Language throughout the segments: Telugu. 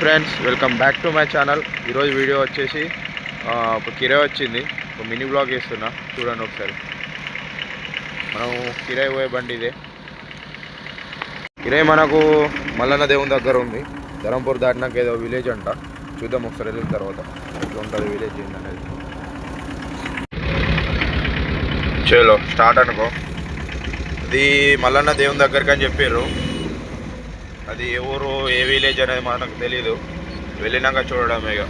Friends, welcome back to my channel. ఈరోజు వీడియో వచ్చేసి ఇప్పుడు కిరాయి వచ్చింది. ఒక మినీ బ్లాగ్ వేస్తున్నా, చూడండి ఒకసారి. మనం కిరాయి పోయే బండి ఇదే. కిరాయి మనకు మల్లన్న దేవుని దగ్గర ఉంది. ధరంపూర్ దాటినాక ఏదో విలేజ్ అంట, చూద్దాం ఒకసారి వెళ్ళిన తర్వాత ఎట్లా ఉంటుంది విలేజ్ ఏంటనేది. చలో స్టార్ట్ అనుకో. అది మల్లన్న దేవుని దగ్గరికి అని చెప్పారు. అది ఏ ఊరు ఏ విలేజ్ అనేది మనకు తెలీదు, వెళ్ళినాక చూడడం. ఇక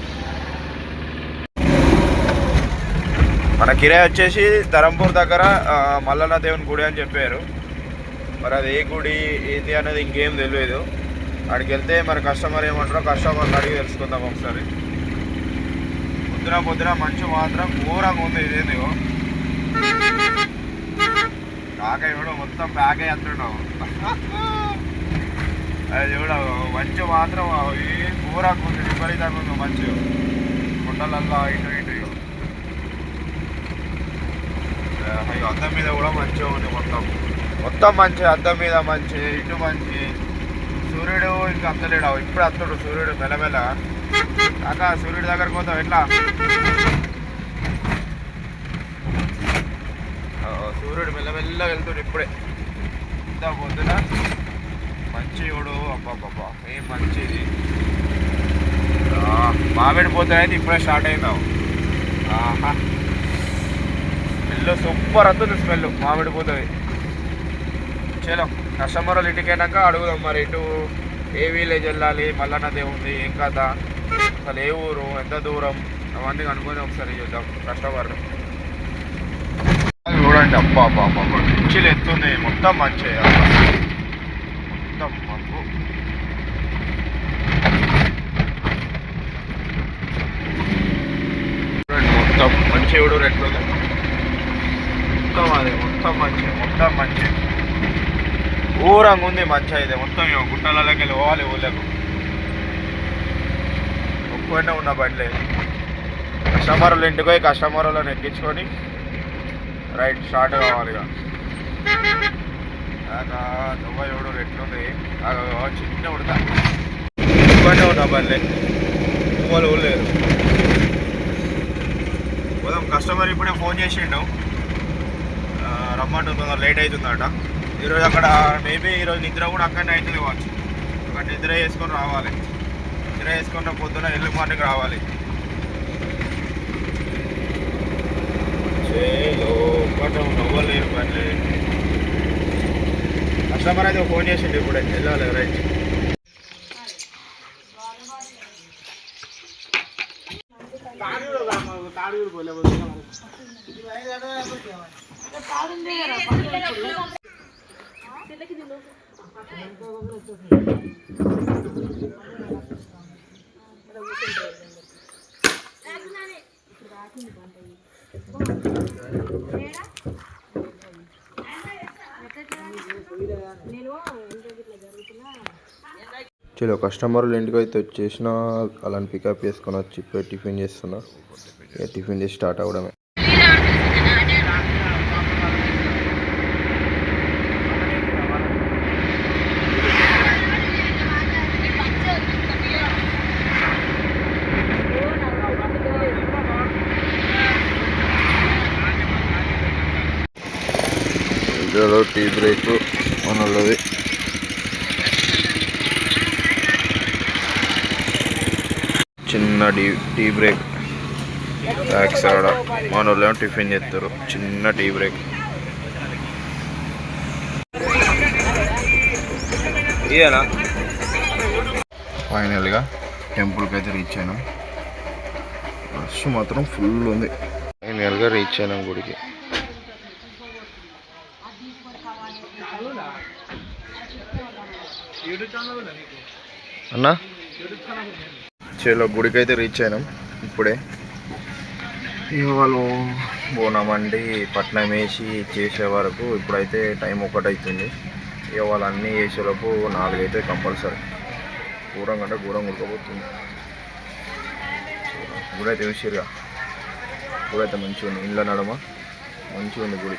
మన కిరాయి వచ్చేసి ధరంపూర్ దగ్గర మల్లన్న దేవుని గుడి అని చెప్పారు. మరి అది ఏ గుడి ఏంటి అనేది ఇంకేం తెలియదు. అక్కడికి వెళ్తే మరి కస్టమర్ ఏమంటారో కస్టమర్ని అడిగి తెలుసుకుందాం ఒకసారి. పొద్దున మంచు మాత్రం ఘోరంగా ఉంది. ఇదేంది కాక ఇవ్వడు మొత్తం ప్యాక్ అయ్యేస్తున్నావు. అది చూడ మంచు మాత్రం ఘోరంగా ఉంది, విపరీతంగా ఉంది మంచు. గుట్టలల్లో ఇటు అయ్యో అద్దం మీద కూడా మంచిగా ఉంది. మొత్తం మంచి, అద్దం మీద మంచి, ఇటు మంచి. సూర్యుడు ఇంకా అత్తలేడు, ఇప్పుడు అత్తడు సూర్యుడు మెల్లమెల్ల. కాక సూర్యుడి దగ్గరకు పోతాం ఎట్లా? సూర్యుడు మెల్లమెల్ల వెళ్తాడు ఇప్పుడే. ఇంత పొద్దున మంచి చూడు, అబ్బాబ్బా ఏం మంచిది. మామిడి పోతే అయితే ఇప్పుడే స్టార్ట్ అయిందావు. స్మెల్ సూపర్ వస్తుంది, స్మెల్ మామిడి పోతుంది. చలో కస్టమర్ వాళ్ళు ఇంటికి అయినాక అడుగుదాం మరి ఇటు ఏ విలేజ్ వెళ్ళాలి, మల్లన్న దేవుంది ఏం కథ, అసలు ఏ ఊరు, ఎంత దూరం, అవన్నీ కనుక్కొని ఒకసారి చూద్దాం కస్టమర్. చూడండి అబ్బా పిచ్చిలు ఎత్తుంది, మొత్తం మంచి, మొత్తం మబ్బు. చూడండి మొత్తం మంచి ఊడు ఎట్లుంది, మొత్తం అది మొత్తం మంచి ఊరంగా ఉంది. మంచి అయితే మొత్తం గుట్టలలోకి వెళ్ళి పోవాలి ఊళ్ళకు. ఒక్కనే ఉన్న బండ్లే. కస్టమర్లు ఇంటికి పోయి కస్టమర్లను ఎక్కించుకొని రైట్ స్టార్ట్ కావాలి. ఇక దుబాయ్ ఎవడు ఎట్లుంది, చిన్న ఉడతా ఒక్కనే ఉన్న బండ్లే, వాళ్ళు ఊళ్ళేరు. పోదాం. కస్టమర్ ఇప్పుడే ఫోన్ చేసిండు, రమ్మంటు తొందర లేట్ అవుతుందట. ఈరోజు అక్కడ మేబీ ఈరోజు నిద్ర కూడా అక్కడనే అవుతుంది కావచ్చు. అక్కడ నిద్ర చేసుకొని రావాలి. నిద్ర చేసుకున్న పొద్దున ఎర్లీ మార్నింగ్ రావాలి. నవ్వలేరు పని. కస్టమర్ అయితే ఫోన్ చేసిండు ఇప్పుడే, వెళ్ళాలి రైట్. చలో కస్టమర్లు ఇంటికి అయితే వచ్చేసిన, అలాని పికప్ చేసుకొని వచ్చి ఇప్పుడే టిఫిన్ చేస్తున్నా. టిఫిన్ చేసి స్టార్ట్ అవ్వడమే. టీ బ్రేక్ మనది. చిన్న టీ బ్రేక్ ట్యాక్స్ ఆడ మన వాళ్ళు ఏమో టిఫిన్ చేస్తారు. చిన్న టీ బ్రేక్. ఇదేనా ఫైనల్గా టెంపుల్కి అయితే రీచ్ అయినాం. రష్ మాత్రం ఫుల్ ఉంది. ఫైనల్గా రీచ్ అయినాం గుడికి. అన్నా చలో గుడికి అయితే రీచ్ అయినాం ఇప్పుడే. ఇక వాళ్ళు బోనం వండి పట్నం వేసి చేసే వరకు ఇప్పుడైతే టైం 1 అవుతుంది. ఇక వాళ్ళు అన్నీ చేసేలోపు 4 అయితే కంపల్సరీ. ఘోరంగా అంటే ఘోరంగా ఉడకపోతుంది. గుడి అయితే చూసిరుగా, గుడి అయితే మంచిగా ఉంది. ఇండ్ల నడమ మంచిగా ఉంది గుడి.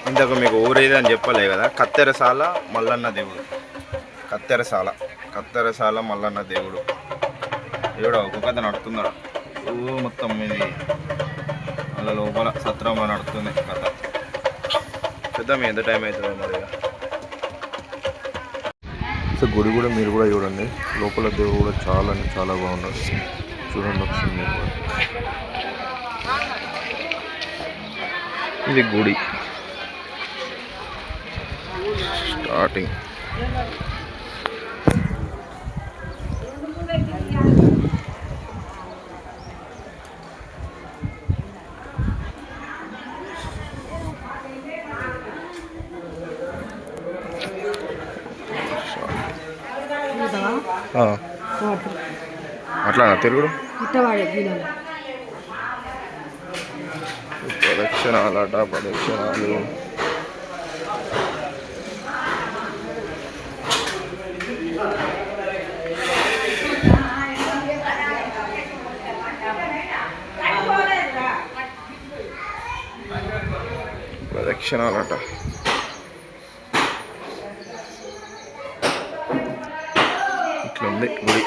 ఇంతకు మీకు ఊరేది అని చెప్పలే కదా, కత్తెరసాల మల్లన్న దేవుడు. కత్తెరసాల కత్తెరసాల మల్లన్న దేవుడు ఒక కథ నడుతున్నాడు మొత్తం ఇది అలా లోపల సత్రంలో నడుస్తుంది కథ. చూద్దాం ఎంత టైం అవుతుందో మరి. సో గుడి కూడా మీరు కూడా చూడండి, లోపల దేవుడు కూడా చాలా అంటే చాలా బాగున్నాడు. చూడండి ఒకసారి మీరు కూడా. ఇది గుడి స్టార్టింగ్. అట్లా తిరుగుడు ప్రదక్షిణాలట, ప్రదక్షిణాలు. ప్రదక్షిణాలట. ఇట్లుంది గుడి,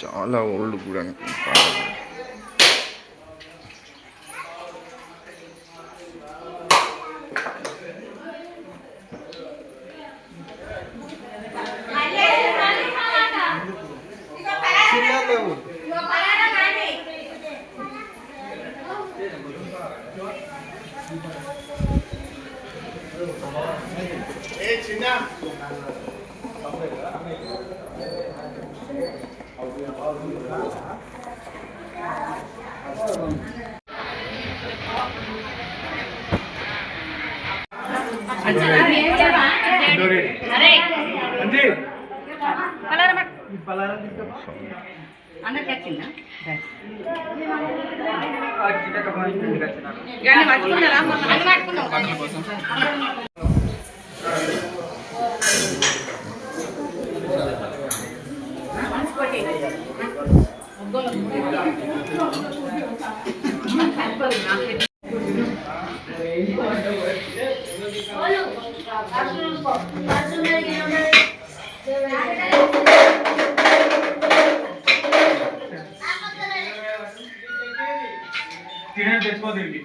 చాలా ఓల్డ్ గుడి అనుకుంటా. తెచ్చుకోదండి.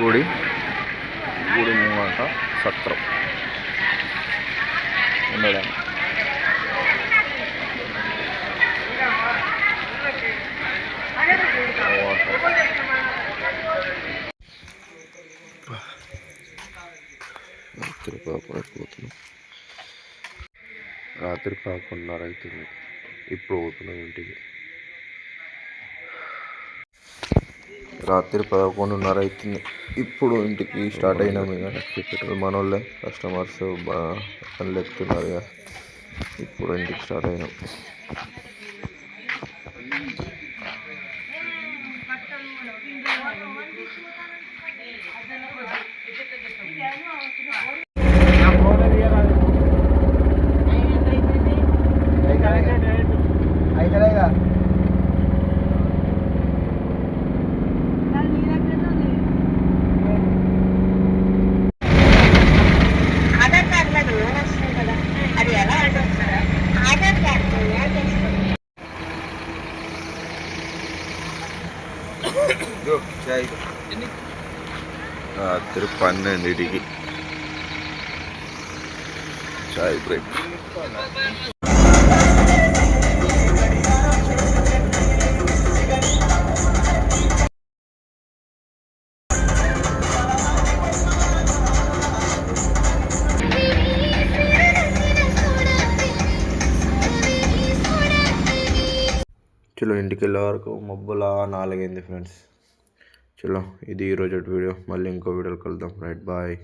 గుడి గుడి ముంగట సత్రం ఉండడానికి. రాత్రి 11:30 అవుతుంది. ఇప్పుడు పోతున్నాం ఇంటికి. రాత్రి 11:30 అవుతుంది. ఇప్పుడు ఇంటికి స్టార్ట్ అయినాము. ఇక మనోళ్ళే కస్టమర్స్ పనులు ఎక్కుతున్నారు. ఇక ఇప్పుడు ఇంటికి స్టార్ట్ అయినాం. రాత్రి 12కి చాయ్ బ్రేక్. చలో ఇంటికి వెళ్ళే వరకు మబ్బులా 4 అయింది ఫ్రెండ్స్. చలో ఇది ఈరోజు వీడియో. మళ్ళీ ఇంకో వీడియోలో కలుద్దాం. Right, bye.